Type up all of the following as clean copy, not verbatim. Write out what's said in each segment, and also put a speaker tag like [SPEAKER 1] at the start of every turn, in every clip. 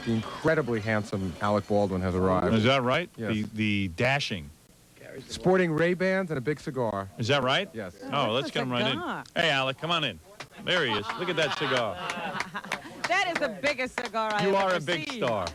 [SPEAKER 1] the incredibly handsome Alec Baldwin has arrived.
[SPEAKER 2] Is that right?
[SPEAKER 1] Yes.
[SPEAKER 2] The dashing.
[SPEAKER 1] Sporting Ray-Bans and a big cigar.
[SPEAKER 2] Is that right?
[SPEAKER 1] Yes.
[SPEAKER 2] Oh, let's get him right in. Hey, Alec, come on in. There he is. Look at that cigar.
[SPEAKER 3] That is the biggest cigar I've
[SPEAKER 2] You
[SPEAKER 3] ever
[SPEAKER 2] are a big
[SPEAKER 3] seen.
[SPEAKER 2] star.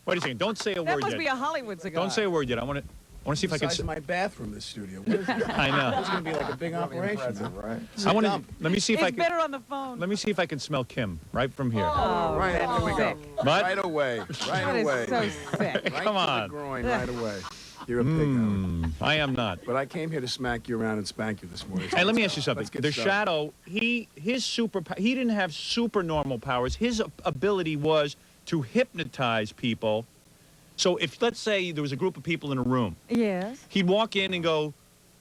[SPEAKER 2] Wait a second. Don't say a
[SPEAKER 3] That
[SPEAKER 2] word
[SPEAKER 3] must
[SPEAKER 2] yet.
[SPEAKER 3] be a Hollywood cigar.
[SPEAKER 2] Don't say a word yet. I want to see if I can.
[SPEAKER 4] Size of my bathroom, this studio. What is it?
[SPEAKER 2] I know.
[SPEAKER 4] It's going to be like a big operation,
[SPEAKER 1] Right?
[SPEAKER 2] I want to. Let me see if I
[SPEAKER 3] It's
[SPEAKER 2] can.
[SPEAKER 3] better on the phone.
[SPEAKER 2] Let me see if I can smell Kim right from here.
[SPEAKER 3] Oh,
[SPEAKER 4] right,
[SPEAKER 3] that's
[SPEAKER 4] here we go.
[SPEAKER 3] sick.
[SPEAKER 2] But
[SPEAKER 4] Right away.
[SPEAKER 3] That
[SPEAKER 4] Right
[SPEAKER 3] is
[SPEAKER 4] away.
[SPEAKER 3] so sick.
[SPEAKER 4] Right
[SPEAKER 2] Come
[SPEAKER 4] to the
[SPEAKER 2] on.
[SPEAKER 4] groin, right away. You're a pig, Howard.
[SPEAKER 2] I am not.
[SPEAKER 4] But I came here to smack you around and spank you this morning.
[SPEAKER 2] Hey, let me ask you something.
[SPEAKER 4] Let's get
[SPEAKER 2] The
[SPEAKER 4] started.
[SPEAKER 2] Shadow, he didn't have super normal powers. His ability was to hypnotize people. So if, let's say, there was a group of people in a room,
[SPEAKER 3] Yes.
[SPEAKER 2] he'd walk in and go,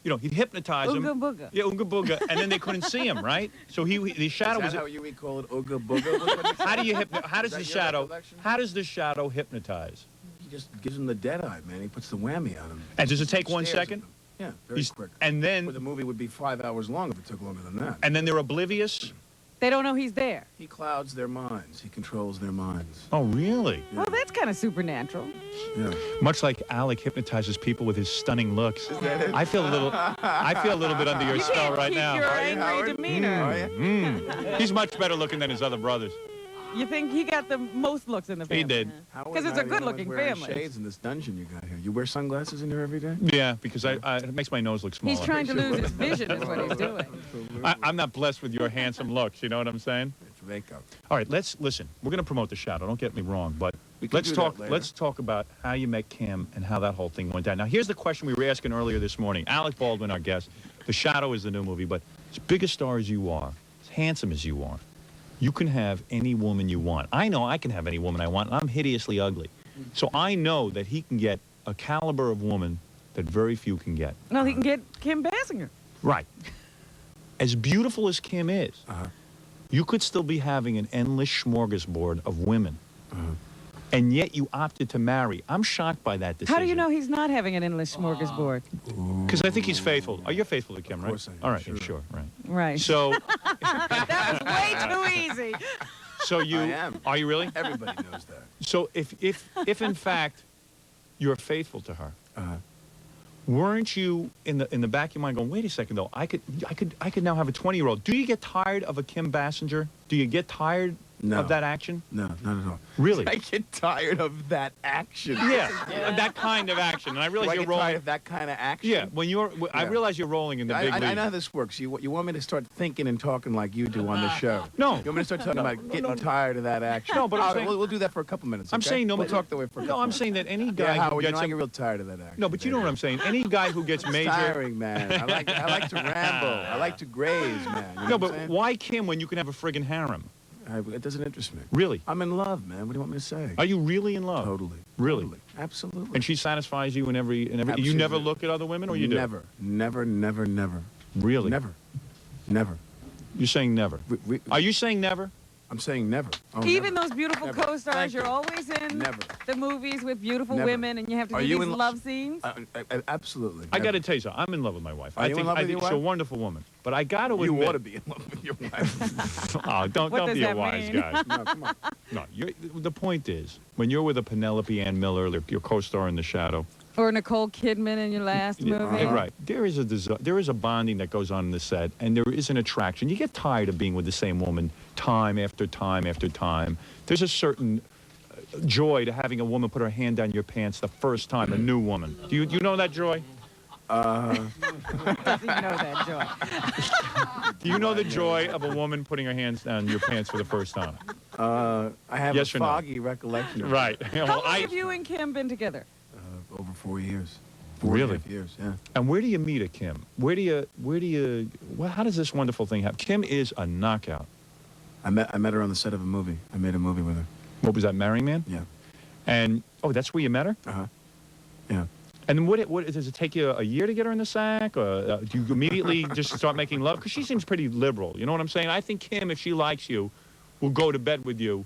[SPEAKER 2] he'd hypnotize them.
[SPEAKER 3] Ooga booga.
[SPEAKER 2] Yeah, ooga booga, and then they couldn't see him, right? So the Shadow
[SPEAKER 4] Is
[SPEAKER 2] was.
[SPEAKER 4] that how you would call it? Ooga booga?
[SPEAKER 2] How do you How does
[SPEAKER 4] Is
[SPEAKER 2] the
[SPEAKER 4] that your
[SPEAKER 2] Shadow?
[SPEAKER 4] recollection?
[SPEAKER 2] How does the Shadow hypnotize?
[SPEAKER 4] He just gives him the dead eye, man. He puts the whammy on him.
[SPEAKER 2] And does it take 1
[SPEAKER 4] Stares at
[SPEAKER 2] second?
[SPEAKER 4] them. Yeah, very quick.
[SPEAKER 2] And
[SPEAKER 4] Well,
[SPEAKER 2] then
[SPEAKER 4] the movie would be 5 hours long if it took longer than that.
[SPEAKER 2] and then they're oblivious.
[SPEAKER 3] They don't know he's there.
[SPEAKER 4] He clouds their minds. He controls their minds.
[SPEAKER 2] Oh, really?
[SPEAKER 3] Well, that's kind of supernatural.
[SPEAKER 4] Yeah.
[SPEAKER 2] Much like Alec hypnotizes people with his stunning looks. I feel a little bit under your
[SPEAKER 3] You
[SPEAKER 2] spell
[SPEAKER 3] can't
[SPEAKER 2] right
[SPEAKER 3] keep
[SPEAKER 2] now.
[SPEAKER 3] your
[SPEAKER 4] Are you,
[SPEAKER 3] angry
[SPEAKER 4] Howard?
[SPEAKER 3] demeanor.
[SPEAKER 4] Oh, yeah?
[SPEAKER 2] He's much better looking than his other brothers.
[SPEAKER 3] You think he got the most looks in the family?
[SPEAKER 2] He did.
[SPEAKER 4] Howard
[SPEAKER 3] 'Cause
[SPEAKER 4] and
[SPEAKER 3] it's
[SPEAKER 4] I
[SPEAKER 3] a
[SPEAKER 4] are the only
[SPEAKER 3] good-looking
[SPEAKER 4] ones wearing
[SPEAKER 3] family.
[SPEAKER 4] Shades in this dungeon you got here. You wear sunglasses in here every day?
[SPEAKER 2] Yeah, because it makes my nose look smaller.
[SPEAKER 3] He's trying to lose his vision is what he's doing.
[SPEAKER 2] I'm not blessed with your handsome looks. You know what I'm saying?
[SPEAKER 4] It's makeup.
[SPEAKER 2] All right, let's listen. We're going to promote the Shadow. Don't get me wrong, but
[SPEAKER 4] We can
[SPEAKER 2] let's
[SPEAKER 4] do
[SPEAKER 2] talk.
[SPEAKER 4] that later.
[SPEAKER 2] Let's talk about how you met Kim and how that whole thing went down. Now, here's the question we were asking earlier this morning. Alec Baldwin, our guest. The Shadow is the new movie, but as big a star as you are, as handsome as you are, you can have any woman you want. I know I can have any woman I want. I'm hideously ugly, so I know that he can get a caliber of woman that very few can get.
[SPEAKER 3] No, he can get Kim Basinger.
[SPEAKER 2] Right. As beautiful as Kim is, you could still be having an endless smorgasbord of women. And yet you opted to marry. I'm shocked by that decision.
[SPEAKER 3] How do you know he's not having an endless smorgasbord?
[SPEAKER 2] Because I think he's faithful. Oh, you're faithful to Kim, right?
[SPEAKER 4] Of course I am,
[SPEAKER 2] All right,
[SPEAKER 4] sure.
[SPEAKER 2] sure, right.
[SPEAKER 3] Right.
[SPEAKER 2] So,
[SPEAKER 3] That was way too easy.
[SPEAKER 2] so you
[SPEAKER 4] I am.
[SPEAKER 2] are you really?
[SPEAKER 4] Everybody knows that.
[SPEAKER 2] So if in fact you're faithful to her, weren't you in the back of your mind going, wait a second though, I could now have a 20-year-old. Do you get tired of a Kim Basinger? Do you get tired
[SPEAKER 4] No.
[SPEAKER 2] of that action?
[SPEAKER 4] No, not at all.
[SPEAKER 2] Really?
[SPEAKER 4] I get tired of that action.
[SPEAKER 2] Yeah, that kind of action. And I
[SPEAKER 4] Do
[SPEAKER 2] realize
[SPEAKER 4] I
[SPEAKER 2] you're
[SPEAKER 4] get
[SPEAKER 2] rolling.
[SPEAKER 4] tired of that kind of action?
[SPEAKER 2] Yeah, when you're, I
[SPEAKER 4] Yeah.
[SPEAKER 2] realize you're rolling in the big
[SPEAKER 4] I
[SPEAKER 2] league.
[SPEAKER 4] know how this works. You want me to start thinking and talking like you do on the show.
[SPEAKER 2] No.
[SPEAKER 4] You want me to start talking about getting tired of that action?
[SPEAKER 2] No, but I'm
[SPEAKER 4] All right,
[SPEAKER 2] saying-
[SPEAKER 4] we'll do that for a couple minutes.
[SPEAKER 2] I'm
[SPEAKER 4] okay?
[SPEAKER 2] saying no.
[SPEAKER 4] We'll
[SPEAKER 2] but-
[SPEAKER 4] talk that way for a
[SPEAKER 2] No,
[SPEAKER 4] couple
[SPEAKER 2] I'm
[SPEAKER 4] minutes.
[SPEAKER 2] saying that any
[SPEAKER 4] Yeah,
[SPEAKER 2] guy who
[SPEAKER 4] Howard, you
[SPEAKER 2] gets
[SPEAKER 4] know, I get real tired of that action.
[SPEAKER 2] no, but you know what I'm saying. Any guy who gets
[SPEAKER 4] It's
[SPEAKER 2] major.
[SPEAKER 4] tiring, man. I like to ramble. I like to graze, man. You know
[SPEAKER 2] No,
[SPEAKER 4] what
[SPEAKER 2] but
[SPEAKER 4] I'm saying?
[SPEAKER 2] why Kim when you can have a friggin' harem?
[SPEAKER 4] It doesn't interest me.
[SPEAKER 2] Really?
[SPEAKER 4] I'm in love, man. What do you want me to say?
[SPEAKER 2] Are you really in love?
[SPEAKER 4] Totally.
[SPEAKER 2] Really?
[SPEAKER 4] Totally. Absolutely.
[SPEAKER 2] And she satisfies you in every. You never
[SPEAKER 4] Absolutely.
[SPEAKER 2] look at other women, or you do?
[SPEAKER 4] Never. Never, never, never.
[SPEAKER 2] Really?
[SPEAKER 4] Never. Never.
[SPEAKER 2] You're saying never. Are you saying never?
[SPEAKER 4] I'm saying never. Oh,
[SPEAKER 3] Even
[SPEAKER 4] never.
[SPEAKER 3] those beautiful
[SPEAKER 4] Never.
[SPEAKER 3] co-stars,
[SPEAKER 4] Thank
[SPEAKER 3] you're
[SPEAKER 4] you.
[SPEAKER 3] always in
[SPEAKER 4] Never.
[SPEAKER 3] the movies with beautiful
[SPEAKER 4] Never.
[SPEAKER 3] women, and you have to
[SPEAKER 4] Are
[SPEAKER 3] do
[SPEAKER 4] you
[SPEAKER 3] these
[SPEAKER 4] in lo-
[SPEAKER 3] love scenes.
[SPEAKER 4] Absolutely.
[SPEAKER 2] I got to
[SPEAKER 4] never.
[SPEAKER 2] tell you something. I'm in love with my wife.
[SPEAKER 4] Are
[SPEAKER 2] I
[SPEAKER 4] you in
[SPEAKER 2] think
[SPEAKER 4] love
[SPEAKER 2] I
[SPEAKER 4] with
[SPEAKER 2] think
[SPEAKER 4] your
[SPEAKER 2] she's a
[SPEAKER 4] wife?
[SPEAKER 2] wonderful woman. But I got to
[SPEAKER 4] You
[SPEAKER 2] admit.
[SPEAKER 4] ought to be in love with your wife.
[SPEAKER 2] Oh, don't
[SPEAKER 3] What does
[SPEAKER 2] be a
[SPEAKER 3] that
[SPEAKER 2] wise
[SPEAKER 3] mean?
[SPEAKER 2] guy.
[SPEAKER 4] No, come on.
[SPEAKER 2] No, the point is, when you're with a Penelope Ann Miller, your co-star in The Shadow,
[SPEAKER 3] Or Nicole Kidman in your last movie.
[SPEAKER 2] right, there is a bonding that goes on in the set, and there is an attraction. You get tired of being with the same woman time after time after time. There's a certain joy to having a woman put her hand down your pants the first time, a new woman. Do you know that joy?
[SPEAKER 3] Doesn't even know that, Joy.
[SPEAKER 2] Do you know the joy of a woman putting her hands down your pants for the first time?
[SPEAKER 4] I have
[SPEAKER 2] Yes
[SPEAKER 4] a
[SPEAKER 2] or no?
[SPEAKER 4] foggy rection of it.
[SPEAKER 2] Right.
[SPEAKER 3] How
[SPEAKER 2] Well,
[SPEAKER 3] long have you and Kim been together?
[SPEAKER 4] Over 4 years.
[SPEAKER 2] Really?
[SPEAKER 4] 4.5 years, yeah.
[SPEAKER 2] And where do you meet a Kim? How does this wonderful thing happen? Kim is a knockout.
[SPEAKER 4] I met her on the set of a movie. I made a movie with her.
[SPEAKER 2] What was that, Marrying Man?
[SPEAKER 4] Yeah.
[SPEAKER 2] And, oh, that's where you met her?
[SPEAKER 4] Uh-huh. Yeah.
[SPEAKER 2] And what does it take you a year to get her in the sack? Or do you immediately just start making love? Because she seems pretty liberal. You know what I'm saying? I think Kim, if she likes you, will go to bed with you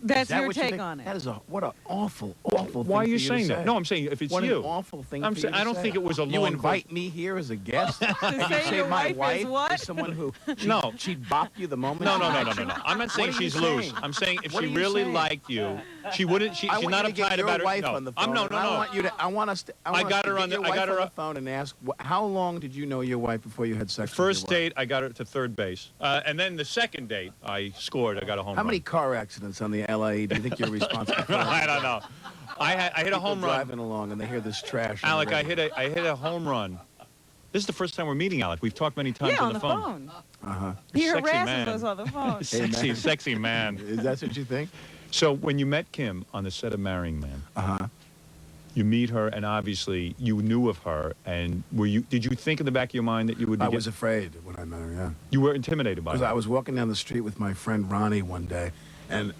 [SPEAKER 3] That's
[SPEAKER 4] Is that
[SPEAKER 3] your
[SPEAKER 4] what you
[SPEAKER 3] take
[SPEAKER 4] think?
[SPEAKER 3] on it.
[SPEAKER 4] That is what an awful, awful thing
[SPEAKER 2] Why are
[SPEAKER 4] for
[SPEAKER 2] you
[SPEAKER 4] to
[SPEAKER 2] saying
[SPEAKER 4] say.
[SPEAKER 2] that? No, I'm saying if it's
[SPEAKER 4] What
[SPEAKER 2] you.
[SPEAKER 4] an awful thing
[SPEAKER 2] I'm
[SPEAKER 4] for
[SPEAKER 2] saying
[SPEAKER 4] you to
[SPEAKER 2] I don't
[SPEAKER 4] say.
[SPEAKER 2] think it was a
[SPEAKER 4] You
[SPEAKER 2] long
[SPEAKER 4] invite me here as a guest?
[SPEAKER 3] To
[SPEAKER 4] And you
[SPEAKER 3] say
[SPEAKER 4] say
[SPEAKER 3] your
[SPEAKER 4] my
[SPEAKER 3] wife is what?
[SPEAKER 4] is someone who
[SPEAKER 2] No.
[SPEAKER 4] she'd bop you the moment.
[SPEAKER 2] No,
[SPEAKER 4] she
[SPEAKER 2] no, no,
[SPEAKER 4] met
[SPEAKER 2] no,
[SPEAKER 4] you?
[SPEAKER 2] no, no. I'm not saying
[SPEAKER 4] What are you
[SPEAKER 2] she's loose.
[SPEAKER 4] saying?
[SPEAKER 2] I'm saying if
[SPEAKER 4] What
[SPEAKER 2] she
[SPEAKER 4] are you
[SPEAKER 2] really
[SPEAKER 4] saying?
[SPEAKER 2] liked you, she wouldn't. She's
[SPEAKER 4] I want
[SPEAKER 2] not
[SPEAKER 4] you to get
[SPEAKER 2] uptight
[SPEAKER 4] your
[SPEAKER 2] about
[SPEAKER 4] wife
[SPEAKER 2] it. No,
[SPEAKER 4] on the phone.
[SPEAKER 2] no,
[SPEAKER 4] and
[SPEAKER 2] no,
[SPEAKER 4] I
[SPEAKER 2] no.
[SPEAKER 4] want you to. I want us to. I
[SPEAKER 2] got her
[SPEAKER 4] to
[SPEAKER 2] on
[SPEAKER 4] get
[SPEAKER 2] the-
[SPEAKER 4] your
[SPEAKER 2] I got
[SPEAKER 4] wife
[SPEAKER 2] her
[SPEAKER 4] on
[SPEAKER 2] on-
[SPEAKER 4] the phone and ask how long did you know your wife before you had sex?
[SPEAKER 2] First
[SPEAKER 4] with your wife?
[SPEAKER 2] date, I got her to third base, and then the second date, I scored. I got a home
[SPEAKER 4] How
[SPEAKER 2] run.
[SPEAKER 4] many car accidents on the LIE do you think you're responsible for?
[SPEAKER 2] I don't know. I hit a
[SPEAKER 4] People
[SPEAKER 2] home run.
[SPEAKER 4] driving along and they hear this trash. on
[SPEAKER 2] Alec,
[SPEAKER 4] the
[SPEAKER 2] I
[SPEAKER 4] radio.
[SPEAKER 2] hit a home run. This is the first time we're meeting, Alec. We've talked many times
[SPEAKER 3] Yeah,
[SPEAKER 2] on the phone.
[SPEAKER 4] Uh-huh.
[SPEAKER 3] He
[SPEAKER 2] Sexy
[SPEAKER 3] harasses
[SPEAKER 2] man.
[SPEAKER 3] us on the phone.
[SPEAKER 2] Sexy, sexy man.
[SPEAKER 4] Is that what you think?
[SPEAKER 2] So when you met Kim on the set of Marrying Man,
[SPEAKER 4] Uh-huh.
[SPEAKER 2] you meet her, and obviously you knew of her. And did you think in the back of your mind that you would be?
[SPEAKER 4] I was afraid when I met her, yeah.
[SPEAKER 2] You were intimidated by
[SPEAKER 4] Because
[SPEAKER 2] her.
[SPEAKER 4] I was walking down the street with my friend Ronnie one day, and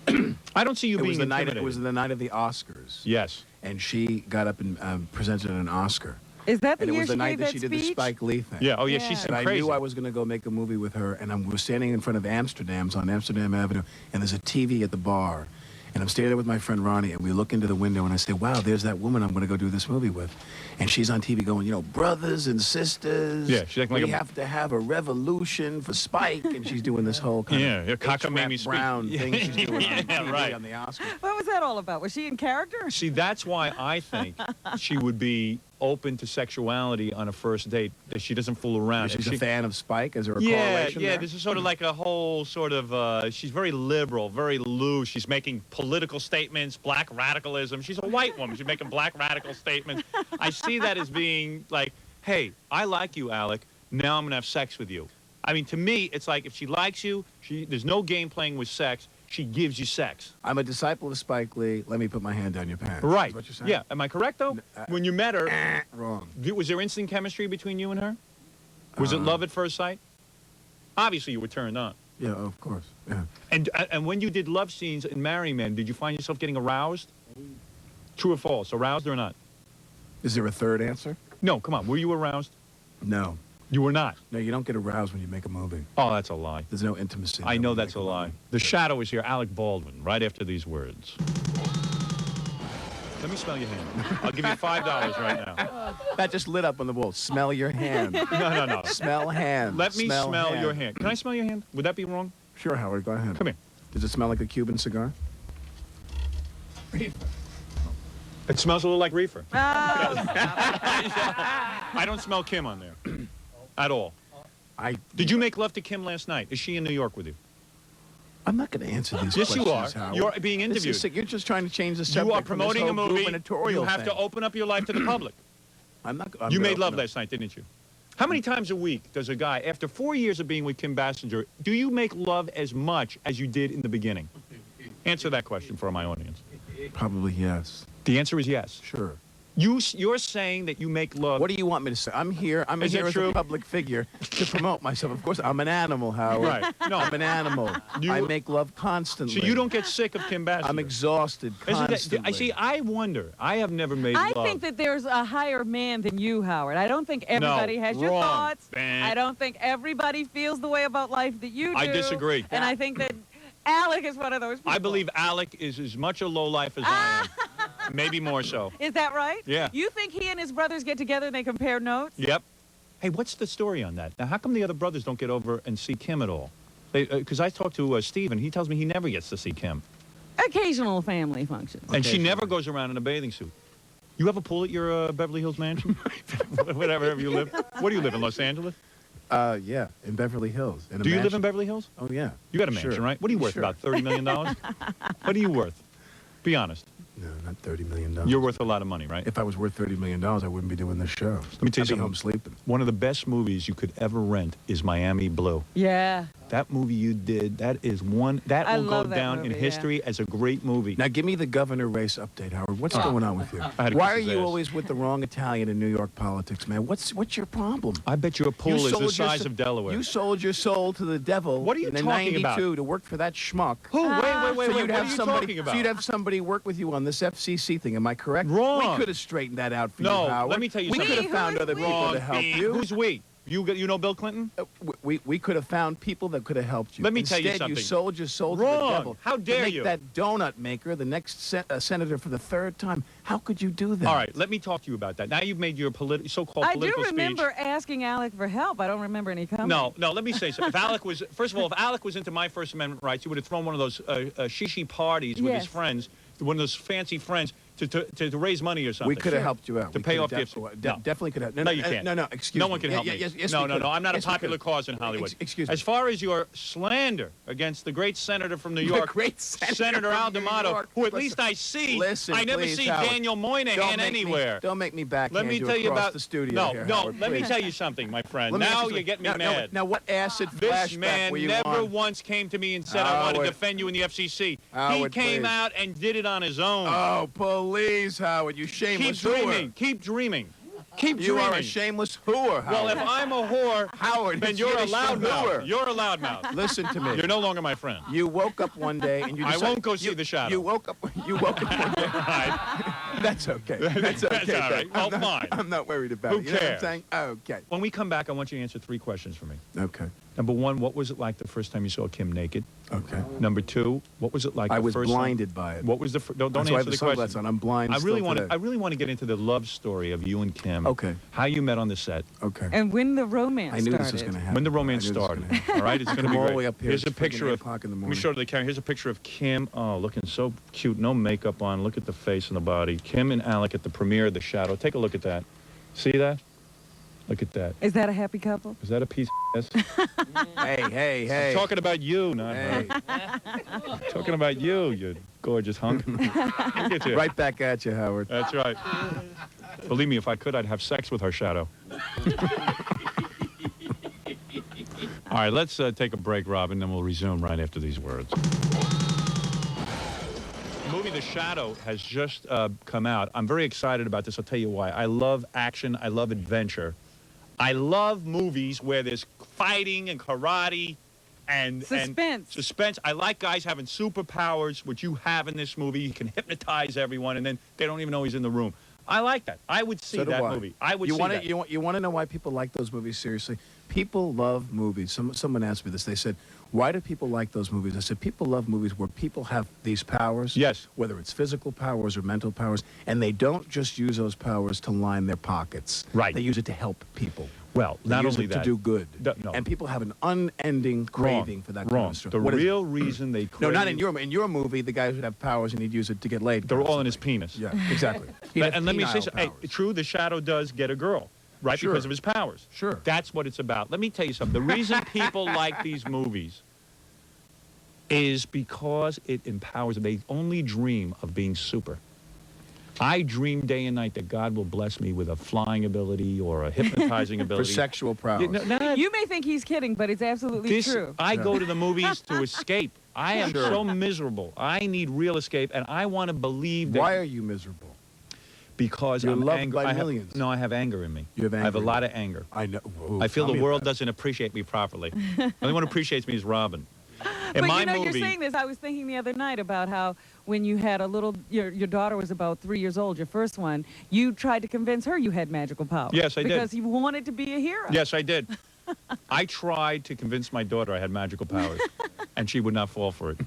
[SPEAKER 2] I don't see you
[SPEAKER 4] it
[SPEAKER 2] being
[SPEAKER 4] was the night.
[SPEAKER 2] intimidated.
[SPEAKER 4] It was the night of the Oscars.
[SPEAKER 2] Yes.
[SPEAKER 4] And she got up and presented an Oscar.
[SPEAKER 3] Is that the
[SPEAKER 4] And it
[SPEAKER 3] year
[SPEAKER 4] was the
[SPEAKER 3] she
[SPEAKER 4] night
[SPEAKER 3] gave
[SPEAKER 4] that
[SPEAKER 3] that
[SPEAKER 4] she did the
[SPEAKER 3] speech?
[SPEAKER 4] Spike Lee thing.
[SPEAKER 2] Yeah. Oh, yeah.
[SPEAKER 3] Yeah.
[SPEAKER 2] She's
[SPEAKER 4] And I
[SPEAKER 2] crazy.
[SPEAKER 4] knew I was going to go make a movie with her, and we were standing in front of Amsterdam's on Amsterdam Avenue, and there's a TV at the bar. And I'm standing there with my friend Ronnie, and we look into the window, and I say, wow, there's that woman I'm going to go do this movie with. And she's on TV going, you know, brothers and sisters,
[SPEAKER 2] Yeah, she's acting like
[SPEAKER 4] we
[SPEAKER 2] a-
[SPEAKER 4] have to have a revolution for Spike. And she's doing this whole kind
[SPEAKER 2] Yeah,
[SPEAKER 4] of
[SPEAKER 2] yeah, cockamamie
[SPEAKER 4] H. Rap
[SPEAKER 2] speak.
[SPEAKER 4] Brown thing she's doing
[SPEAKER 2] Yeah,
[SPEAKER 4] on TV
[SPEAKER 2] right.
[SPEAKER 4] on the Oscars.
[SPEAKER 3] What was that all about? Was she in character?
[SPEAKER 2] See, that's why I think she would be open to sexuality on a first date. That she doesn't fool around.
[SPEAKER 4] She's
[SPEAKER 2] If
[SPEAKER 4] a
[SPEAKER 2] she-
[SPEAKER 4] fan of Spike. Is there a
[SPEAKER 2] Yeah,
[SPEAKER 4] correlation
[SPEAKER 2] yeah.
[SPEAKER 4] there?
[SPEAKER 2] This is sort of like a whole sort of. She's very liberal, very loose. She's making political statements, black radicalism. She's a white woman. She's making black radical statements. I see that as being like, hey, I like you, Alec. Now I'm gonna have sex with you. I mean, to me, it's like if she likes you, there's no game playing with sex. She gives you sex.
[SPEAKER 4] I'm a disciple of Spike Lee. Let me put my hand down your pants.
[SPEAKER 2] Right.
[SPEAKER 4] Is what you're saying?
[SPEAKER 2] Yeah. Am I correct though? When you met her,
[SPEAKER 4] Wrong.
[SPEAKER 2] was there instant chemistry between you and her? Was it love at first sight? Obviously, you were turned on.
[SPEAKER 4] Yeah, of course. Yeah.
[SPEAKER 2] And when you did love scenes in Marrying Man, did you find yourself getting aroused? True or false? Aroused or not?
[SPEAKER 4] Is there a third answer?
[SPEAKER 2] No, come on. Were you aroused?
[SPEAKER 4] No.
[SPEAKER 2] You were not.
[SPEAKER 4] No, you don't get aroused when you make a movie.
[SPEAKER 2] Oh, that's a lie.
[SPEAKER 4] There's no intimacy.
[SPEAKER 2] I
[SPEAKER 4] when
[SPEAKER 2] know
[SPEAKER 4] you
[SPEAKER 2] that's
[SPEAKER 4] make
[SPEAKER 2] a lie.
[SPEAKER 4] movie.
[SPEAKER 2] The Shadow is here. Alec Baldwin, right after these words. Let me smell your hand. I'll give you $5 right now.
[SPEAKER 4] That just lit up on the wall. Smell your hand.
[SPEAKER 2] No, no, no.
[SPEAKER 4] Smell hand.
[SPEAKER 2] Let me smell
[SPEAKER 4] hand.
[SPEAKER 2] your hand. Can I smell your hand? Would that be wrong?
[SPEAKER 4] Sure, Howard. Go ahead.
[SPEAKER 2] Come here.
[SPEAKER 4] Does it smell like a Cuban cigar?
[SPEAKER 2] It smells a little like reefer.
[SPEAKER 3] Oh,
[SPEAKER 2] I don't smell Kim on there at all. Did you make love to Kim last night? Is she in New York with you?
[SPEAKER 4] I'm not going to answer these
[SPEAKER 2] Yes,
[SPEAKER 4] questions,
[SPEAKER 2] you are.
[SPEAKER 4] Howard.
[SPEAKER 2] You're being
[SPEAKER 4] This
[SPEAKER 2] interviewed.
[SPEAKER 4] is sick. You're just trying to change the subject.
[SPEAKER 2] You are
[SPEAKER 4] from this
[SPEAKER 2] promoting a
[SPEAKER 4] whole
[SPEAKER 2] movie.
[SPEAKER 4] gubernatorial
[SPEAKER 2] You have to
[SPEAKER 4] thing.
[SPEAKER 2] open up your life to the public.
[SPEAKER 4] I'm not.
[SPEAKER 2] You made love last night, didn't you? How many times a week does a guy, after 4 years of being with Kim Basinger, do you make love as much as you did in the beginning? Answer that question for my audience.
[SPEAKER 4] Probably yes.
[SPEAKER 2] The answer is yes.
[SPEAKER 4] Sure.
[SPEAKER 2] You're saying that you make love.
[SPEAKER 4] What do you want me to say? I'm here. I'm
[SPEAKER 2] Is
[SPEAKER 4] here
[SPEAKER 2] that
[SPEAKER 4] as
[SPEAKER 2] true?
[SPEAKER 4] a public figure to promote myself. Of course, I'm an animal, Howard.
[SPEAKER 2] Right. No.
[SPEAKER 4] I'm an animal.
[SPEAKER 2] You-
[SPEAKER 4] I make love constantly.
[SPEAKER 2] So you don't get sick of Kim Basinger?
[SPEAKER 4] I'm exhausted
[SPEAKER 2] Isn't
[SPEAKER 4] constantly.
[SPEAKER 2] that, I see. I wonder. I have never made
[SPEAKER 3] I
[SPEAKER 2] love.
[SPEAKER 3] think that there's a higher man than you, Howard. I don't think everybody has your
[SPEAKER 2] wrong.
[SPEAKER 3] thoughts.
[SPEAKER 2] Bang.
[SPEAKER 3] I don't think everybody feels the way about life that you do.
[SPEAKER 2] I disagree.
[SPEAKER 3] And I think that Alec is one of those people.
[SPEAKER 2] I believe Alec is as much a lowlife as I am. Maybe more so.
[SPEAKER 3] Is that right?
[SPEAKER 2] Yeah.
[SPEAKER 3] You think he and his brothers get together and they compare notes?
[SPEAKER 2] Yep. Hey, what's the story on that? Now, how come the other brothers don't get over and see Kim at all? Because I talked to Steve, and he tells me he never gets to see Kim.
[SPEAKER 3] Occasional family functions.
[SPEAKER 2] And she
[SPEAKER 4] Occasionally.
[SPEAKER 2] never goes around in a bathing suit. You have a pool at your Beverly Hills mansion? Whatever you live. What do you live in, Los Angeles?
[SPEAKER 4] Yeah, in Beverly Hills. In a
[SPEAKER 2] Do you live in
[SPEAKER 4] mansion.
[SPEAKER 2] Beverly Hills?
[SPEAKER 4] Oh, yeah.
[SPEAKER 2] You got a mansion,
[SPEAKER 4] Sure.
[SPEAKER 2] right? What are you worth,
[SPEAKER 4] Sure.
[SPEAKER 2] about $30 million? What are you worth? Be honest.
[SPEAKER 4] No, not $30 million.
[SPEAKER 2] You're worth a lot of money, right?
[SPEAKER 4] If I was worth $30 million, I wouldn't be doing this show.
[SPEAKER 2] Let me tell you
[SPEAKER 4] I'd be
[SPEAKER 2] something.
[SPEAKER 4] home sleeping.
[SPEAKER 2] One of the best movies you could ever rent is Miami Blue.
[SPEAKER 3] Yeah.
[SPEAKER 2] That movie you did, that is one, that
[SPEAKER 3] I
[SPEAKER 2] will go
[SPEAKER 3] love that
[SPEAKER 2] down in
[SPEAKER 3] movie,
[SPEAKER 2] history as a great movie.
[SPEAKER 4] Now, give me the governor race update, Howard. What's going on with you?
[SPEAKER 2] I had to
[SPEAKER 4] Why
[SPEAKER 2] kiss
[SPEAKER 4] are
[SPEAKER 2] his
[SPEAKER 4] you
[SPEAKER 2] ass.
[SPEAKER 4] always with the wrong Italian in New York politics, man? What's your problem?
[SPEAKER 2] I bet your pool
[SPEAKER 4] You
[SPEAKER 2] is the
[SPEAKER 4] sold your
[SPEAKER 2] size
[SPEAKER 4] s-
[SPEAKER 2] of Delaware.
[SPEAKER 4] You sold your soul to the devil.
[SPEAKER 2] What are you
[SPEAKER 4] in
[SPEAKER 2] talking about?
[SPEAKER 4] 92 to work for that schmuck.
[SPEAKER 2] Who? Wait,
[SPEAKER 4] So
[SPEAKER 2] wait,
[SPEAKER 4] you'd
[SPEAKER 2] what
[SPEAKER 4] have
[SPEAKER 2] are you
[SPEAKER 4] somebody,
[SPEAKER 2] talking about?
[SPEAKER 4] So you'd have somebody work with you on this FCC thing. Am I correct?
[SPEAKER 2] Wrong.
[SPEAKER 4] We could have straightened that out for
[SPEAKER 2] No,
[SPEAKER 4] you, Howard.
[SPEAKER 2] let me tell you
[SPEAKER 4] we
[SPEAKER 2] something.
[SPEAKER 4] could have found
[SPEAKER 3] Who's
[SPEAKER 4] other
[SPEAKER 3] we?
[SPEAKER 4] people
[SPEAKER 2] Wrong,
[SPEAKER 4] to help
[SPEAKER 2] Bean.
[SPEAKER 4] you.
[SPEAKER 2] Who's we? You know Bill Clinton?
[SPEAKER 4] We could have found people that could have helped you.
[SPEAKER 2] Let me tell you
[SPEAKER 4] Instead,
[SPEAKER 2] something.
[SPEAKER 4] you sold your soul to the
[SPEAKER 2] Wrong.
[SPEAKER 4] devil.
[SPEAKER 2] How
[SPEAKER 4] to
[SPEAKER 2] dare
[SPEAKER 4] make
[SPEAKER 2] you.
[SPEAKER 4] that donut maker the next senator for the 3rd time. How could you do that?
[SPEAKER 2] All right, let me talk to you about that. Now you've made your so-called
[SPEAKER 3] I
[SPEAKER 2] political
[SPEAKER 3] do remember
[SPEAKER 2] speech.
[SPEAKER 3] asking Alec for help. I don't remember any comment.
[SPEAKER 2] No, let me say something. If Alec was, first of all, if Alec was into my First Amendment rights, he would have thrown one of those shishi parties with his
[SPEAKER 3] Yes.
[SPEAKER 2] friends, one of those fancy friends, to raise money or something.
[SPEAKER 4] We could have helped you out.
[SPEAKER 2] To
[SPEAKER 4] We
[SPEAKER 2] pay
[SPEAKER 4] could
[SPEAKER 2] off
[SPEAKER 4] have
[SPEAKER 2] gifts. No.
[SPEAKER 4] Definitely could have.
[SPEAKER 2] No, you can't.
[SPEAKER 4] No, excuse me.
[SPEAKER 2] No one can help me.
[SPEAKER 4] Yes,
[SPEAKER 2] no,
[SPEAKER 4] we could.
[SPEAKER 2] I'm not
[SPEAKER 4] Yes,
[SPEAKER 2] a
[SPEAKER 4] we
[SPEAKER 2] popular
[SPEAKER 4] could.
[SPEAKER 2] cause in Hollywood.
[SPEAKER 4] Excuse me.
[SPEAKER 2] As far as your slander against the great senator from New
[SPEAKER 4] The
[SPEAKER 2] York,
[SPEAKER 4] great senator
[SPEAKER 2] Al
[SPEAKER 4] from New
[SPEAKER 2] D'Amato,
[SPEAKER 4] York.
[SPEAKER 2] who at
[SPEAKER 4] Listen,
[SPEAKER 2] least I see,
[SPEAKER 4] listen,
[SPEAKER 2] I never
[SPEAKER 4] please,
[SPEAKER 2] see
[SPEAKER 4] Howard.
[SPEAKER 2] Daniel Moynihan anywhere.
[SPEAKER 4] Don't make me backhand
[SPEAKER 2] Let me
[SPEAKER 4] you
[SPEAKER 2] tell you
[SPEAKER 4] across
[SPEAKER 2] about
[SPEAKER 4] the studio
[SPEAKER 2] No,
[SPEAKER 4] here,
[SPEAKER 2] no.
[SPEAKER 4] Howard,
[SPEAKER 2] Let me
[SPEAKER 4] please.
[SPEAKER 2] tell you something, my friend.
[SPEAKER 4] Let me ask
[SPEAKER 2] Now
[SPEAKER 4] you
[SPEAKER 2] you
[SPEAKER 4] something.
[SPEAKER 2] get me
[SPEAKER 4] Now,
[SPEAKER 2] mad.
[SPEAKER 4] Now, what acid
[SPEAKER 2] This
[SPEAKER 4] flashback
[SPEAKER 2] man
[SPEAKER 4] were you
[SPEAKER 2] never
[SPEAKER 4] on?
[SPEAKER 2] once came to me and said, I want to
[SPEAKER 4] Howard.
[SPEAKER 2] defend you in the FCC. He
[SPEAKER 4] Howard,
[SPEAKER 2] came
[SPEAKER 4] please.
[SPEAKER 2] out and did it on his own.
[SPEAKER 4] Oh, please, Howard, you
[SPEAKER 2] Keep
[SPEAKER 4] shameless
[SPEAKER 2] dreaming.
[SPEAKER 4] whore.
[SPEAKER 2] Keep dreaming. Keep
[SPEAKER 4] You
[SPEAKER 2] dreaming.
[SPEAKER 4] are a shameless whore, Howard.
[SPEAKER 2] Well, if I'm a whore,
[SPEAKER 4] Howard,
[SPEAKER 2] then
[SPEAKER 4] it's
[SPEAKER 2] you're a
[SPEAKER 4] finished for
[SPEAKER 2] loudmouth.
[SPEAKER 4] whore.
[SPEAKER 2] You're a loudmouth.
[SPEAKER 4] Listen to me.
[SPEAKER 2] You're no longer my friend.
[SPEAKER 4] You woke up one day and you
[SPEAKER 2] I
[SPEAKER 4] decided,
[SPEAKER 2] won't go see The Shadow.
[SPEAKER 4] You woke up one day.
[SPEAKER 2] All right.
[SPEAKER 4] That's okay. That's okay.
[SPEAKER 2] That's all right.
[SPEAKER 4] Ben.
[SPEAKER 2] Well,
[SPEAKER 4] I'm not,
[SPEAKER 2] fine.
[SPEAKER 4] I'm not worried about
[SPEAKER 2] Who
[SPEAKER 4] it. You know what I'm
[SPEAKER 2] cares?
[SPEAKER 4] saying? Okay.
[SPEAKER 2] When we come back, I want you to answer 3 questions for me.
[SPEAKER 4] Okay.
[SPEAKER 2] Number 1, what was it like the first time you saw Kim naked?
[SPEAKER 4] Okay.
[SPEAKER 2] Number 2, what was it like
[SPEAKER 4] I
[SPEAKER 2] the
[SPEAKER 4] was
[SPEAKER 2] first
[SPEAKER 4] blinded by it.
[SPEAKER 2] time? What was the don't
[SPEAKER 4] That's why I have
[SPEAKER 2] answer
[SPEAKER 4] the
[SPEAKER 2] the
[SPEAKER 4] sunglasses
[SPEAKER 2] question.
[SPEAKER 4] on. I'm blind.
[SPEAKER 2] I really
[SPEAKER 4] still
[SPEAKER 2] want
[SPEAKER 4] today.
[SPEAKER 2] I really want to get into the love story of you and Kim.
[SPEAKER 4] Okay.
[SPEAKER 2] How you met on the set.
[SPEAKER 4] Okay.
[SPEAKER 3] And when the romance
[SPEAKER 4] I knew
[SPEAKER 3] started.
[SPEAKER 4] this was going to happen.
[SPEAKER 2] When the romance
[SPEAKER 4] I knew this was
[SPEAKER 2] started.
[SPEAKER 4] gonna happen.
[SPEAKER 2] All right, it's going to
[SPEAKER 4] Come
[SPEAKER 2] be
[SPEAKER 4] all
[SPEAKER 2] great.
[SPEAKER 4] the way up here.
[SPEAKER 2] Here's a
[SPEAKER 4] It's freaking
[SPEAKER 2] picture
[SPEAKER 4] 8
[SPEAKER 2] of.
[SPEAKER 4] o'clock in the
[SPEAKER 2] Let me
[SPEAKER 4] morning.
[SPEAKER 2] show to the camera. Here's a picture of Kim. Oh, looking so cute. No makeup on. Look at the face and the body. Kim and Alec at the premiere of The Shadow. Take a look at that. See that? Look at that.
[SPEAKER 3] Is that a happy couple?
[SPEAKER 2] Is that a piece of ass?
[SPEAKER 4] Hey.
[SPEAKER 2] I'm talking about you, not her.
[SPEAKER 4] Hey.
[SPEAKER 2] Talking about you, you gorgeous hunk. Look at you.
[SPEAKER 4] Right back at you, Howard.
[SPEAKER 2] That's right. Believe me, if I could, I'd have sex with her shadow. All right, let's take a break, Robin, then we'll resume right after these words. The movie The Shadow has just come out. I'm very excited about this. I'll tell you why. I love action. I love adventure. I love movies where there's fighting and karate and
[SPEAKER 3] Suspense.
[SPEAKER 2] Suspense. I like guys having superpowers, which you have in this movie. You can hypnotize everyone, and then they don't even know he's in the room. I like that. I would see
[SPEAKER 4] So do
[SPEAKER 2] that
[SPEAKER 4] I.
[SPEAKER 2] movie. I would
[SPEAKER 4] you
[SPEAKER 2] see
[SPEAKER 4] wanna,
[SPEAKER 2] that.
[SPEAKER 4] You want to know why people like those movies? Seriously, people love movies. Someone asked me this. They said, "Why do people like those movies?" I said, "People love movies where people have these powers.
[SPEAKER 2] Yes.
[SPEAKER 4] Whether it's physical powers or mental powers, and they don't just use those powers to line their pockets.
[SPEAKER 2] Right.
[SPEAKER 4] They use it to help people.
[SPEAKER 2] Well,
[SPEAKER 4] They
[SPEAKER 2] not
[SPEAKER 4] use
[SPEAKER 2] only
[SPEAKER 4] it
[SPEAKER 2] that.
[SPEAKER 4] to do good.
[SPEAKER 2] No.
[SPEAKER 4] And people have an unending craving for that kind
[SPEAKER 2] Wrong.
[SPEAKER 4] of stuff.
[SPEAKER 2] The
[SPEAKER 4] What is it?
[SPEAKER 2] real reason they crave...
[SPEAKER 4] No, not in your movie. The guys would have powers and he'd use it to get laid.
[SPEAKER 2] They're all in his
[SPEAKER 4] constantly.
[SPEAKER 2] penis.
[SPEAKER 4] Yeah, exactly. He'd have
[SPEAKER 2] And let me say
[SPEAKER 4] penile
[SPEAKER 2] something. Hey,
[SPEAKER 4] powers.
[SPEAKER 2] true, the Shadow does get a girl, right?
[SPEAKER 4] Sure.
[SPEAKER 2] Because of his powers.
[SPEAKER 4] Sure.
[SPEAKER 2] That's what it's about. Let me tell you something. The reason people like these movies is because it empowers them. They only dream of being super. I dream day and night that God will bless me with a flying ability or a hypnotizing
[SPEAKER 4] For
[SPEAKER 2] ability.
[SPEAKER 4] sexual prowess.
[SPEAKER 3] You may think he's kidding, but it's absolutely true.
[SPEAKER 2] I go to the movies to escape. I am
[SPEAKER 4] Sure.
[SPEAKER 2] so miserable. I need real escape, and I want to believe that...
[SPEAKER 4] Why are you miserable?
[SPEAKER 2] Because
[SPEAKER 4] You're
[SPEAKER 2] I'm
[SPEAKER 4] loved
[SPEAKER 2] angry.
[SPEAKER 4] by millions.
[SPEAKER 2] No, I have anger in me.
[SPEAKER 4] You have
[SPEAKER 2] I have a
[SPEAKER 4] anger in
[SPEAKER 2] lot
[SPEAKER 4] you.
[SPEAKER 2] of anger.
[SPEAKER 4] I know. Whoa,
[SPEAKER 2] I feel
[SPEAKER 4] tell
[SPEAKER 2] the
[SPEAKER 4] me
[SPEAKER 2] world
[SPEAKER 4] about it.
[SPEAKER 2] doesn't appreciate me properly. The only one who appreciates me is Robin. In
[SPEAKER 3] But
[SPEAKER 2] my
[SPEAKER 3] you know,
[SPEAKER 2] movie,
[SPEAKER 3] you're saying this. I was thinking the other night about how when you had a little, your daughter was about 3 years old, your first one, you tried to convince her you had magical powers.
[SPEAKER 2] Yes, I did.
[SPEAKER 3] Because you wanted to be a hero.
[SPEAKER 2] yes, I did. I tried to convince my daughter I had magical powers, and she would not fall for it.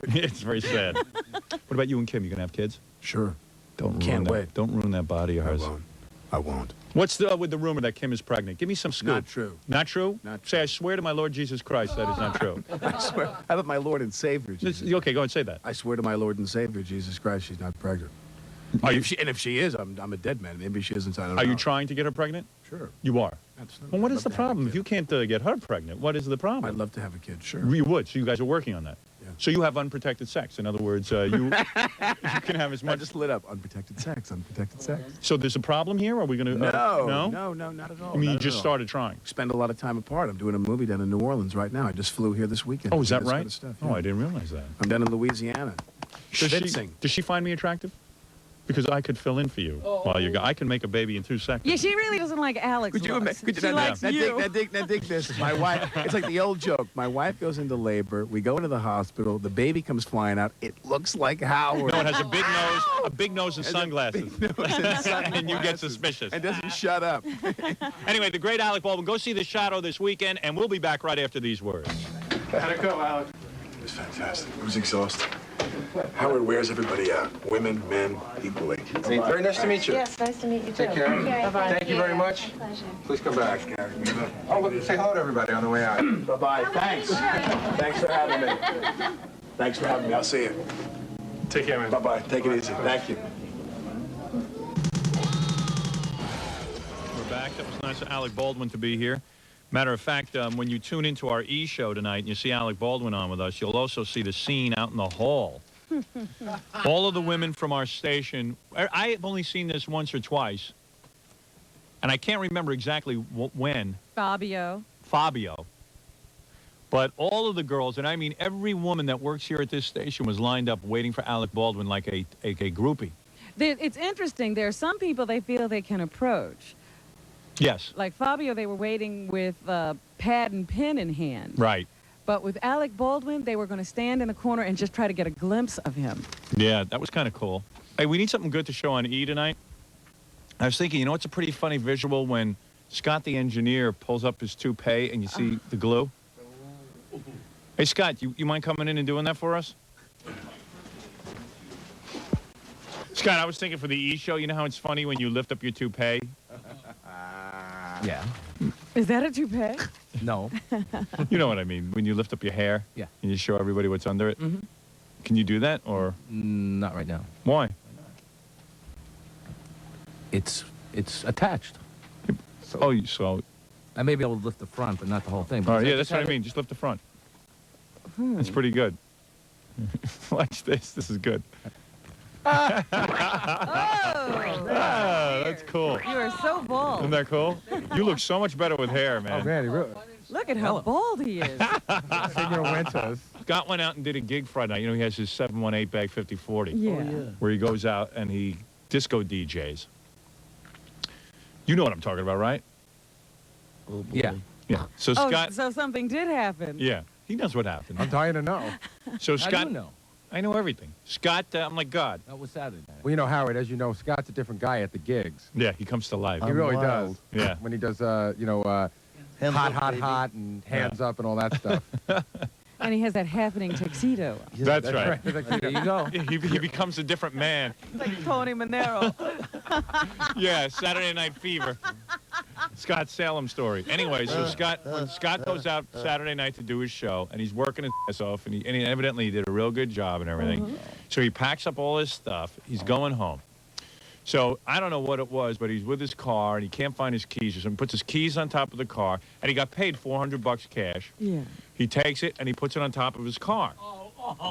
[SPEAKER 2] It's very sad. What about you and Kim? You gonna have kids?
[SPEAKER 4] Sure.
[SPEAKER 2] Don't ruin
[SPEAKER 4] Can't
[SPEAKER 2] that.
[SPEAKER 4] wait.
[SPEAKER 2] Don't ruin that body of
[SPEAKER 4] I
[SPEAKER 2] hers.
[SPEAKER 4] won't. I won't.
[SPEAKER 2] What's with the rumor that Kim is pregnant? Give me some scoop.
[SPEAKER 4] Not true.
[SPEAKER 2] Not true?
[SPEAKER 4] Not
[SPEAKER 2] Say,
[SPEAKER 4] true.
[SPEAKER 2] I swear to my Lord Jesus Christ, that is not true.
[SPEAKER 4] I swear. How about my Lord and Savior, Jesus?
[SPEAKER 2] Okay, go ahead and say that.
[SPEAKER 4] I swear to my Lord and Savior, Jesus Christ, she's not pregnant.
[SPEAKER 2] Are you,
[SPEAKER 4] And if she is, I'm a dead man. Maybe she isn't. I don't know.
[SPEAKER 2] are you trying to get her pregnant?
[SPEAKER 4] Sure.
[SPEAKER 2] You are.
[SPEAKER 4] Absolutely.
[SPEAKER 2] Well, what
[SPEAKER 4] I'd
[SPEAKER 2] is the
[SPEAKER 4] love to have a
[SPEAKER 2] problem? If
[SPEAKER 4] kid.
[SPEAKER 2] you can't get her pregnant, what is the problem?
[SPEAKER 4] I'd love to have a kid. Sure.
[SPEAKER 2] You would. So you guys are working on that.
[SPEAKER 4] Yeah.
[SPEAKER 2] So you have unprotected sex. In other words, you can have as
[SPEAKER 4] I
[SPEAKER 2] much.
[SPEAKER 4] just lit up. Unprotected sex. Unprotected sex.
[SPEAKER 2] So there's a problem here? Are we going to?
[SPEAKER 4] No,
[SPEAKER 2] no.
[SPEAKER 4] not at all.
[SPEAKER 2] I mean, you
[SPEAKER 4] not at
[SPEAKER 2] just
[SPEAKER 4] all.
[SPEAKER 2] started trying.
[SPEAKER 4] Spend a lot of time apart. I'm doing a movie down in New Orleans right now. I just flew here this weekend.
[SPEAKER 2] Oh, is
[SPEAKER 4] to do
[SPEAKER 2] that
[SPEAKER 4] this kind
[SPEAKER 2] right?
[SPEAKER 4] of stuff,
[SPEAKER 2] Oh,
[SPEAKER 4] yeah.
[SPEAKER 2] I didn't realize that.
[SPEAKER 4] I'm down in Louisiana.
[SPEAKER 2] Does
[SPEAKER 4] Schwitzing.
[SPEAKER 2] she find me attractive? Because I could fill in for you while you're gone. I can make a baby in 2 seconds.
[SPEAKER 3] Yeah, she really doesn't like Alex.
[SPEAKER 4] Could you
[SPEAKER 3] looks.
[SPEAKER 4] imagine? Could you
[SPEAKER 3] She likes you.
[SPEAKER 4] now dig this. My wife. It's like the old joke. My wife goes into labor. We go into the hospital. The baby comes flying out. It looks like Howard.
[SPEAKER 2] No, it has a big nose and sunglasses. And you get suspicious.
[SPEAKER 4] And doesn't shut up.
[SPEAKER 2] Anyway, the great Alec Baldwin. Go see The Shadow this weekend, and we'll be back right after these words.
[SPEAKER 4] How'd it go, Howard? It was fantastic. It was exhausting. Howard wears everybody out, women, men, equally.
[SPEAKER 1] Very nice to meet you.
[SPEAKER 5] Yes, nice to meet you too.
[SPEAKER 1] Take care.
[SPEAKER 5] Bye-bye.
[SPEAKER 1] Thank you very much.
[SPEAKER 5] My pleasure.
[SPEAKER 1] Please come back. Oh, look, say hello to everybody on the way out.
[SPEAKER 4] Bye-bye. Thanks. Thanks for having me. Thanks for having me. I'll see you.
[SPEAKER 1] Take care, man.
[SPEAKER 4] Bye-bye. Take it easy. Thank you.
[SPEAKER 2] We're back. That was nice of Alec Baldwin to be here. Matter of fact, when you tune into our E! Show tonight and you see Alec Baldwin on with us, you'll also see the scene out in the hall. All of the women from our station, I've only seen this once or twice, and I can't remember exactly when.
[SPEAKER 3] Fabio.
[SPEAKER 2] But all of the girls, and I mean every woman that works here at this station was lined up waiting for Alec Baldwin like a groupie.
[SPEAKER 3] It's interesting. There are some people they feel they can approach.
[SPEAKER 2] Yes.
[SPEAKER 3] Like Fabio, they were waiting with pad and pen in hand.
[SPEAKER 2] Right.
[SPEAKER 3] But with Alec Baldwin, they were going to stand in the corner and just try to get a glimpse of him.
[SPEAKER 2] Yeah, that was kind of cool. Hey, we need something good to show on E! tonight. I was thinking, you know what's a pretty funny visual when Scott the engineer pulls up his toupee and you see the glue? Hey, Scott, you mind coming in and doing that for us? Scott, I was thinking for the E! Show, you know how it's funny when you lift up your toupee?
[SPEAKER 6] Yeah.
[SPEAKER 3] Is that a toupee?
[SPEAKER 6] No.
[SPEAKER 2] You know what I mean, when you lift up your hair?
[SPEAKER 6] Yeah.
[SPEAKER 2] And you show everybody what's under it?
[SPEAKER 3] Mm-hmm.
[SPEAKER 2] Can you do that, or
[SPEAKER 6] Not right now.
[SPEAKER 2] why?
[SPEAKER 6] It's attached.
[SPEAKER 2] So,
[SPEAKER 6] I may be able to lift the front, but not the whole thing.
[SPEAKER 2] all right, yeah, that's what I mean. Just lift the front. That's pretty good. Watch this. This is good.
[SPEAKER 3] Oh,
[SPEAKER 2] Ah, that's cool.
[SPEAKER 3] you are so bald.
[SPEAKER 2] Isn't that cool? You look so much better with hair,
[SPEAKER 1] Oh,
[SPEAKER 2] man.
[SPEAKER 1] man, he really.
[SPEAKER 3] Look at how bald he is.
[SPEAKER 1] Senor Winters.
[SPEAKER 2] Scott went out and did a gig Friday night. You know, he has his 718 bag 5040,
[SPEAKER 3] Yeah.
[SPEAKER 2] where he goes out and he disco DJs. You know what I'm talking about, right?
[SPEAKER 6] Yeah.
[SPEAKER 2] Yeah. So
[SPEAKER 3] Oh,
[SPEAKER 2] Scott,
[SPEAKER 3] so something did happen.
[SPEAKER 2] yeah, he knows what happened.
[SPEAKER 1] I'm dying to know.
[SPEAKER 2] So
[SPEAKER 6] How
[SPEAKER 2] Scott,
[SPEAKER 6] do you know?
[SPEAKER 2] I know everything. Scott, I'm like God.
[SPEAKER 6] That was Saturday night.
[SPEAKER 1] Well, you know, Howard, as you know, Scott's a different guy at the gigs.
[SPEAKER 2] Yeah, he comes to life.
[SPEAKER 1] He really does.
[SPEAKER 2] Yeah.
[SPEAKER 1] When he does, hot, and hands up and all that stuff.
[SPEAKER 3] And he has that happening tuxedo.
[SPEAKER 2] That's right.
[SPEAKER 6] There you go.
[SPEAKER 2] He becomes a different man.
[SPEAKER 3] It's like Tony Manero.
[SPEAKER 2] Yeah, Saturday Night Fever. Scott Salem story. Anyway, so when Scott goes out Saturday night to do his show, and he's working his ass off, and he evidently he did a real good job and everything. So he packs up all his stuff. He's going home. So I don't know what it was, but he's with his car, and he can't find his keys. So he puts his keys on top of the car, and he got paid $400 cash.
[SPEAKER 3] Yeah.
[SPEAKER 2] He takes it, and he puts it on top of his car.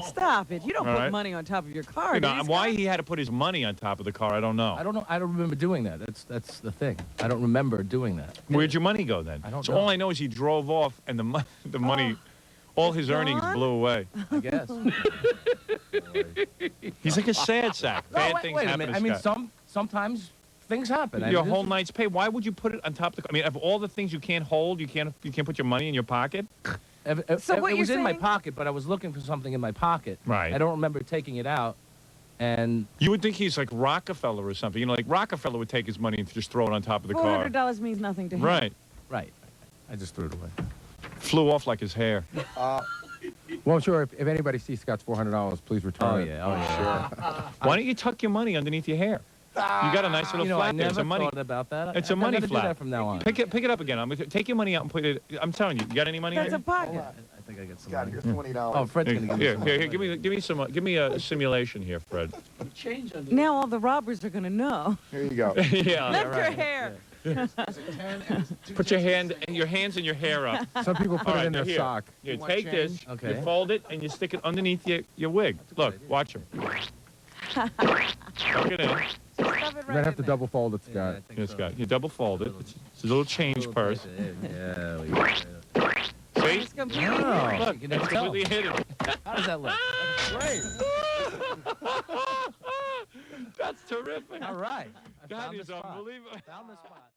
[SPEAKER 3] Stop it. You don't
[SPEAKER 2] All
[SPEAKER 3] put
[SPEAKER 2] right.
[SPEAKER 3] money on top of your car.
[SPEAKER 2] You know,
[SPEAKER 3] do you,
[SPEAKER 2] and why
[SPEAKER 3] Scott?
[SPEAKER 2] he had to put his money on top of the car, I don't know.
[SPEAKER 6] I don't know. I don't remember doing that. That's the thing. I don't remember doing that.
[SPEAKER 2] Where'd your money go then?
[SPEAKER 6] I don't
[SPEAKER 2] so
[SPEAKER 6] know.
[SPEAKER 2] all I know is he drove off, and the money, all his earnings
[SPEAKER 3] gone?
[SPEAKER 2] blew away.
[SPEAKER 6] I guess.
[SPEAKER 2] He's like a sad sack.
[SPEAKER 6] No,
[SPEAKER 2] Bad
[SPEAKER 6] wait,
[SPEAKER 2] things
[SPEAKER 6] wait a
[SPEAKER 2] happen
[SPEAKER 6] minute.
[SPEAKER 2] to
[SPEAKER 6] I mean,
[SPEAKER 2] Scott.
[SPEAKER 6] sometimes things happen. I
[SPEAKER 2] Your
[SPEAKER 6] mean,
[SPEAKER 2] whole
[SPEAKER 6] this-
[SPEAKER 2] night's pay. Why would you put it on top of the? I mean, of all the things you can't hold, you can't put your money in your pocket.
[SPEAKER 3] So what
[SPEAKER 6] it
[SPEAKER 3] you're
[SPEAKER 6] was in my
[SPEAKER 3] saying-
[SPEAKER 6] pocket, but I was looking for something in my pocket.
[SPEAKER 2] Right.
[SPEAKER 6] I don't remember taking it out, and
[SPEAKER 2] You would think he's like Rockefeller or something. You know, like Rockefeller would take his money and just throw it on top of the car.
[SPEAKER 3] $400 means nothing to him.
[SPEAKER 2] Right.
[SPEAKER 6] right, I just threw it away.
[SPEAKER 2] Flew off like his hair.
[SPEAKER 1] Well, I'm sure if anybody sees Scott's $400, please return
[SPEAKER 6] Oh
[SPEAKER 1] it.
[SPEAKER 6] yeah, oh yeah.
[SPEAKER 2] Why don't you tuck your money underneath your hair? You got a nice little
[SPEAKER 6] You know, I
[SPEAKER 2] flap there. It's
[SPEAKER 6] never
[SPEAKER 2] a money.
[SPEAKER 6] thought about that.
[SPEAKER 2] It's a
[SPEAKER 6] I'm
[SPEAKER 2] money
[SPEAKER 6] gonna
[SPEAKER 2] flap.
[SPEAKER 6] do that from now on.
[SPEAKER 2] Pick it up again. Take your money out and put it. I'm telling you, you got any money?
[SPEAKER 3] That's
[SPEAKER 2] on
[SPEAKER 3] a
[SPEAKER 2] you?
[SPEAKER 3] pocket.
[SPEAKER 6] I think I got some
[SPEAKER 4] Got
[SPEAKER 6] money.
[SPEAKER 4] here, $20.
[SPEAKER 6] Oh, Fred's
[SPEAKER 2] Here,
[SPEAKER 6] gonna give me
[SPEAKER 2] here,
[SPEAKER 6] some.
[SPEAKER 2] here, give me a simulation here, Fred.
[SPEAKER 3] Now all the robbers are going to know.
[SPEAKER 4] Here you go.
[SPEAKER 2] Yeah.
[SPEAKER 3] Lift your hair.
[SPEAKER 2] Put your hands and your hair up.
[SPEAKER 1] Some people put
[SPEAKER 2] All
[SPEAKER 1] it
[SPEAKER 2] right,
[SPEAKER 1] in
[SPEAKER 2] now
[SPEAKER 1] their
[SPEAKER 2] here.
[SPEAKER 1] sock.
[SPEAKER 2] You take this,
[SPEAKER 6] Okay.
[SPEAKER 2] you fold it, and you stick it underneath your wig. Look, watch him. Tuck it in.
[SPEAKER 3] Stuff it
[SPEAKER 1] You're
[SPEAKER 3] right
[SPEAKER 1] going to have
[SPEAKER 3] in
[SPEAKER 1] to
[SPEAKER 3] there.
[SPEAKER 1] double fold it,
[SPEAKER 6] Yeah,
[SPEAKER 1] Scott.
[SPEAKER 6] I think
[SPEAKER 2] Yes,
[SPEAKER 6] so.
[SPEAKER 2] Scott. You double fold it. It's a little change purse.
[SPEAKER 6] Yeah. we got it.
[SPEAKER 2] See?
[SPEAKER 3] It's completely
[SPEAKER 6] Oh,
[SPEAKER 2] Look,
[SPEAKER 6] you can
[SPEAKER 2] it's
[SPEAKER 6] never tell.
[SPEAKER 2] completely hidden.
[SPEAKER 6] How does that look?
[SPEAKER 1] Great.
[SPEAKER 2] That's Terrific.
[SPEAKER 6] All right. I
[SPEAKER 2] That
[SPEAKER 6] found the
[SPEAKER 2] is
[SPEAKER 6] spot.
[SPEAKER 2] unbelievable.
[SPEAKER 6] Found the spot.